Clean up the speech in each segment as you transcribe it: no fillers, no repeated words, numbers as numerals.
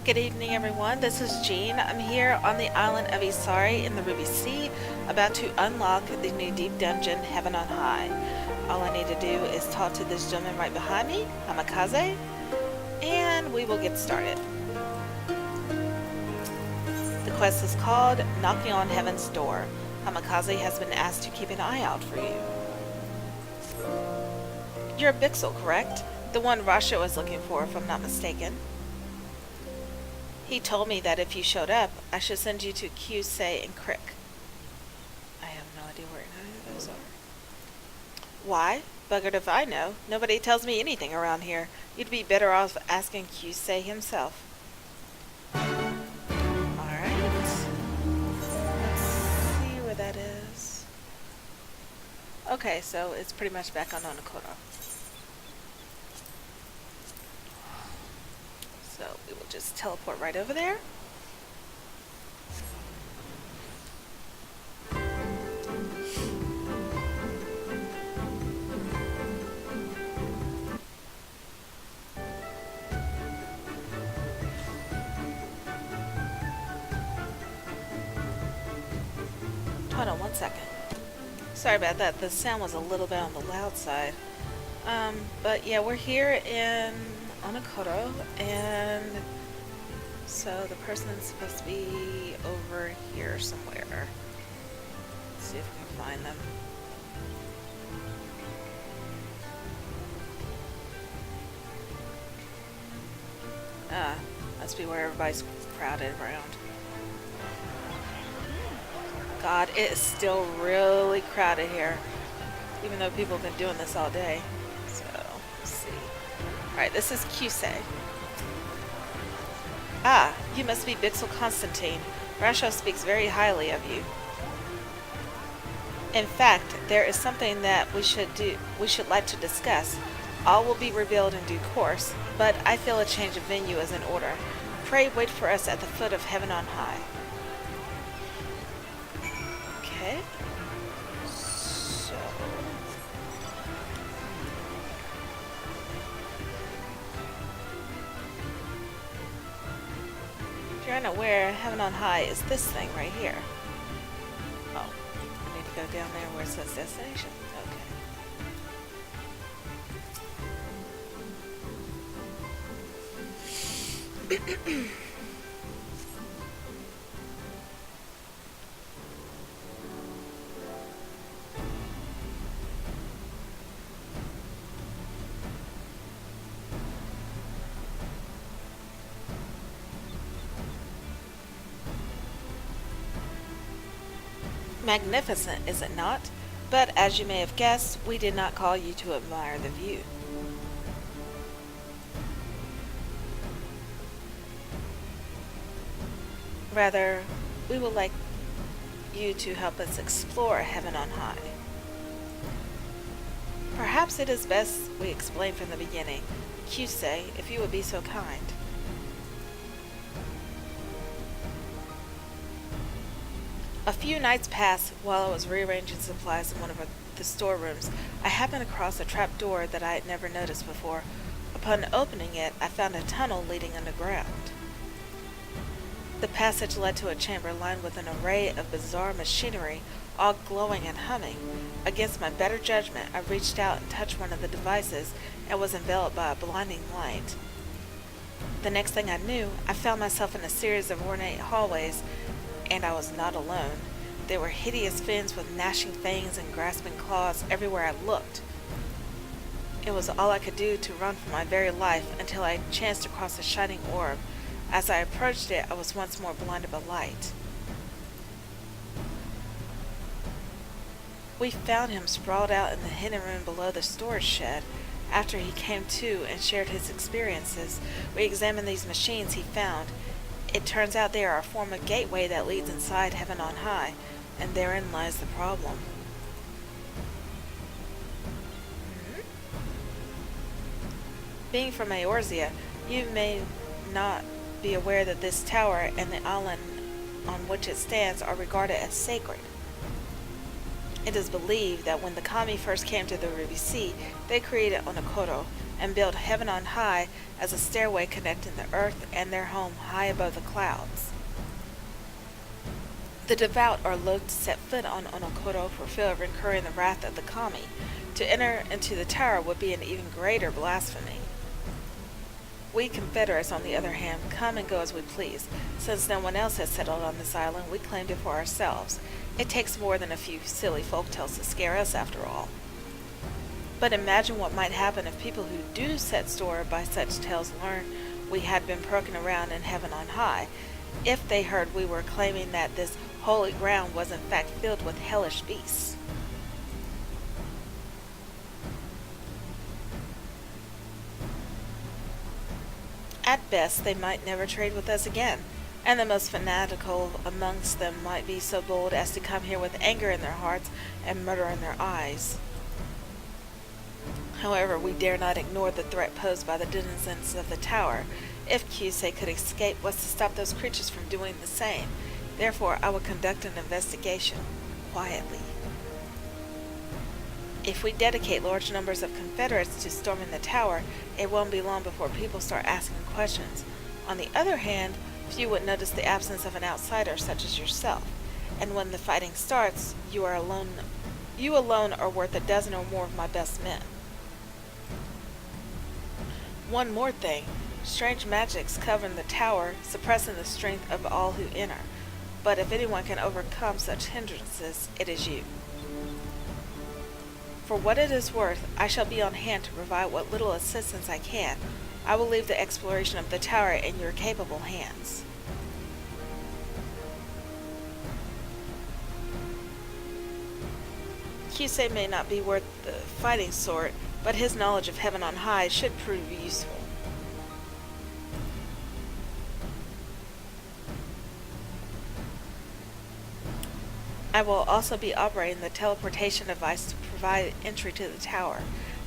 Good evening, everyone. This is Jean. I'm here on the island of Isari in the Ruby Sea, about to unlock the new deep dungeon, Heaven on High. All I need to do is talk to this gentleman right behind me, Hamikaze, and we will get started. The quest is called Knocking on Heaven's Door. Hamikaze has been asked to keep an eye out for you. You're Bixol, correct? The one Rasha was looking for, if I'm not mistaken. He told me that if you showed up, I should send you to Q-Say and Crick. I have no idea where any of those are. Why? Buggered if I know. Nobody tells me anything around here. You'd be better off asking Q-Say himself. Alright. Let's see where that is. Okay, so it's pretty much back on Onokoro. So we will just teleport right over there. Hold on one second. Sorry about that. The sound was a little bit on the loud side. But yeah, we're here in Onokoro, and so the person's supposed to be over here somewhere. Let's see if we can find them. Must be where everybody's crowded around. God, it is still really crowded here, even though people have been doing this all day. So, let's see. Alright, this is Q-Say. Ah, you must be Bixol Constantine. Rasha speaks very highly of you. In fact, there is something that we should like to discuss. All will be revealed in due course, but I feel a change of venue is in order. Pray wait for us at the foot of Heaven on High. Okay. So... if you're unaware, Heaven on High is this thing right here. Oh, I need to go down there where it says destination. Okay. Magnificent, is it not? But as you may have guessed, we did not call you to admire the view. Rather, we would like you to help us explore Heaven on High. Perhaps it is best we explain from the beginning. Q-Say, if you would be so kind. A few nights passed while I was rearranging supplies in one of the storerooms. I happened across a trap door that I had never noticed before. Upon opening it, I found a tunnel leading underground. The passage led to a chamber lined with an array of bizarre machinery, all glowing and humming. Against my better judgment, I reached out and touched one of the devices and was enveloped by a blinding light. The next thing I knew, I found myself in a series of ornate hallways, and I was not alone. There were hideous fiends with gnashing fangs and grasping claws everywhere I looked. It was all I could do to run for my very life until I chanced across a shining orb. As I approached it, I was once more blinded by light. We found him sprawled out in the hidden room below the storage shed. After he came to and shared his experiences, we examined these machines he found. It turns out they are a form of gateway that leads inside Heaven on High, and therein lies the problem. Being from Eorzea, you may not be aware that this tower and the island on which it stands are regarded as sacred. It is believed that when the kami first came to the Ruby Sea, they created Onokoro, and build heaven on high as a stairway connecting the earth and their home high above the clouds. The devout are loath to set foot on Onokoro for fear of incurring the wrath of the kami. To enter into the tower would be an even greater blasphemy. We Confederates, on the other hand, come and go as we please. Since no one else has settled on this island, we claimed it for ourselves. It takes more than a few silly folktales to scare us, after all. But imagine what might happen if people who do set store by such tales learned we had been poking around in heaven on high, if they heard we were claiming that this holy ground was in fact filled with hellish beasts. At best, they might never trade with us again, and the most fanatical amongst them might be so bold as to come here with anger in their hearts and murder in their eyes. However, we dare not ignore the threat posed by the denizens of the tower. If Kyusei could escape, what's to stop those creatures from doing the same? Therefore, I will conduct an investigation, quietly. If we dedicate large numbers of Confederates to storming the tower, it won't be long before people start asking questions. On the other hand, few would notice the absence of an outsider such as yourself, and when the fighting starts, you alone are worth a dozen or more of my best men. One more thing. Strange magics cover the tower, suppressing the strength of all who enter. But if anyone can overcome such hindrances, it is you. For what it is worth, I shall be on hand to provide what little assistance I can. I will leave the exploration of the tower in your capable hands. Kyusei may not be worth the fighting sort, but his knowledge of heaven on high should prove useful. I will also be operating the teleportation device to provide entry to the tower.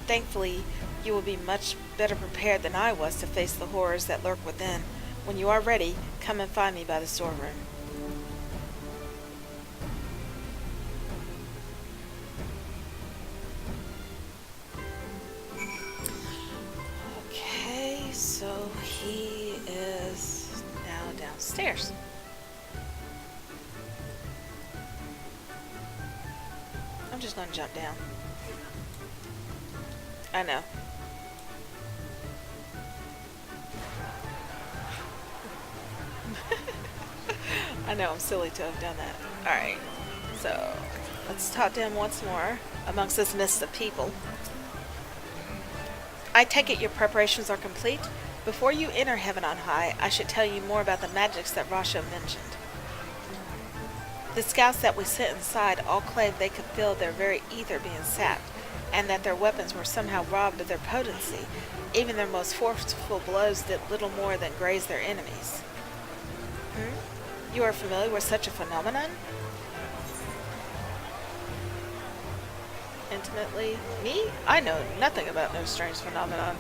Thankfully, you will be much better prepared than I was to face the horrors that lurk within. When you are ready, come and find me by the storeroom. Okay, so he is now downstairs. I'm just going to jump down. I know. I know, I'm silly to have done that. Alright, so let's talk to him once more amongst this mist of people. I take it your preparations are complete? Before you enter heaven on high, I should tell you more about the magics that Rasho mentioned. The scouts that we sent inside all claimed they could feel their very ether being sapped, and that their weapons were somehow robbed of their potency. Even their most forceful blows did little more than graze their enemies. You are familiar with such a phenomenon? Intimately? Me? I know nothing about no strange phenomenon.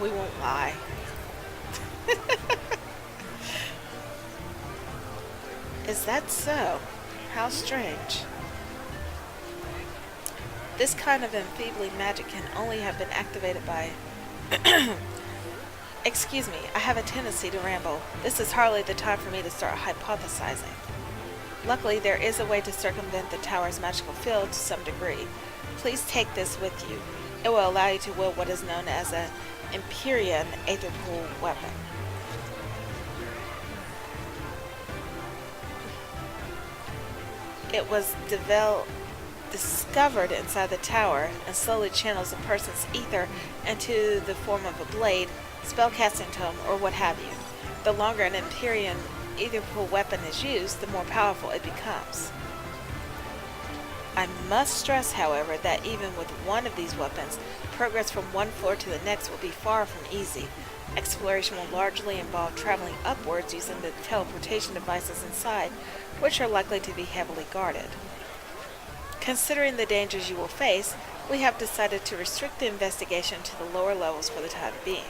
We won't lie. Is that so? How strange. This kind of enfeebling magic can only have been activated by... Excuse me, I have a tendency to ramble. This is hardly the time for me to start hypothesizing. Luckily, there is a way to circumvent the tower's magical field to some degree. Please take this with you. It will allow you to wield what is known as an Empyrean Aether Pool weapon. It was discovered inside the tower and slowly channels a person's ether into the form of a blade, spellcasting tome, or what have you. The longer an Empyrean Aether Pool weapon is used, the more powerful it becomes. I must stress, however, that even with one of these weapons, progress from one floor to the next will be far from easy. Exploration will largely involve traveling upwards using the teleportation devices inside, which are likely to be heavily guarded. Considering the dangers you will face, we have decided to restrict the investigation to the lower levels for the time being.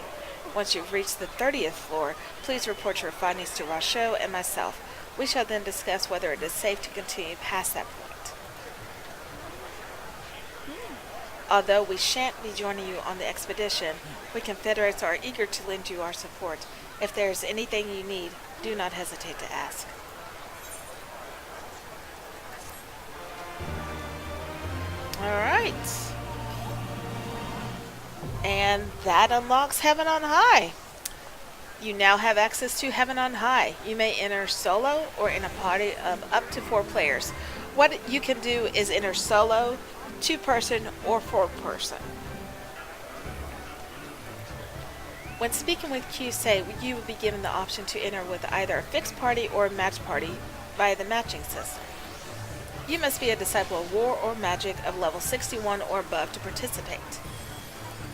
Once you've reached the 30th floor, please report your findings to Rasho and myself. We shall then discuss whether it is safe to continue past that point. Although we shan't be joining you on the expedition, we Confederates are eager to lend you our support. If there is anything you need, do not hesitate to ask. Alright. And that unlocks Heaven on High. You now have access to Heaven on High. You may enter solo or in a party of up to 4 players. What you can do is enter solo, 2-person, or 4-person. When speaking with QSA, you will be given the option to enter with either a fixed party or a match party via the matching system. You must be a disciple of war or magic of level 61 or above to participate.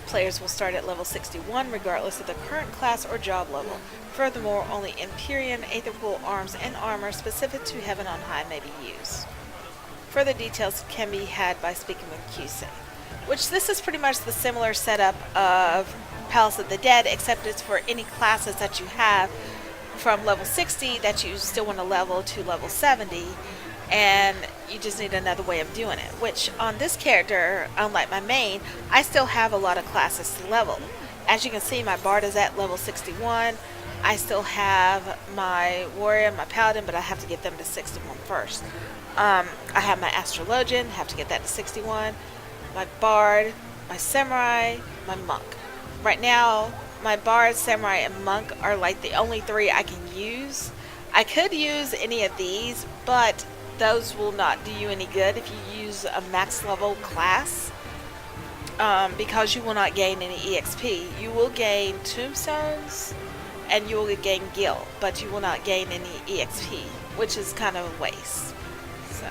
Players will start at level 61 regardless of the current class or job level. Furthermore, only Empyrean Aetherpool arms and armor specific to Heaven on High may be used. Further details can be had by speaking with QSA, which this is pretty much the similar setup of Palace of the Dead, except it's for any classes that you have from level 60 that you still want to level to level 70, and you just need another way of doing it, which on this character, unlike my main, I still have a lot of classes to level. As you can see, my Bard is at level 61. I still have my Warrior, my Paladin, but I have to get them to 61 first. I have my Astrologian, have to get that to 61, my Bard, my Samurai, my Monk. Right now, my Bard, Samurai, and Monk are like the only 3 I can use. I could use any of these, but those will not do you any good if you use a max level class, because you will not gain any EXP. You will gain tombstones and you will gain gil, but you will not gain any EXP, which is kind of a waste. So,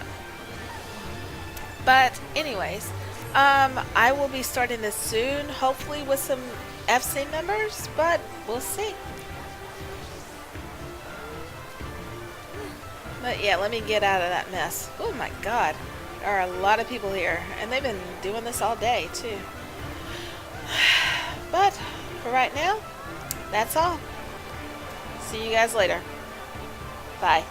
but anyways, I will be starting this soon, hopefully with some FC members, but we'll see. But yeah, let me get out of that mess. Oh my god. There are a lot of people here, and they've been doing this all day too. But for right now, that's all. See you guys later. Bye.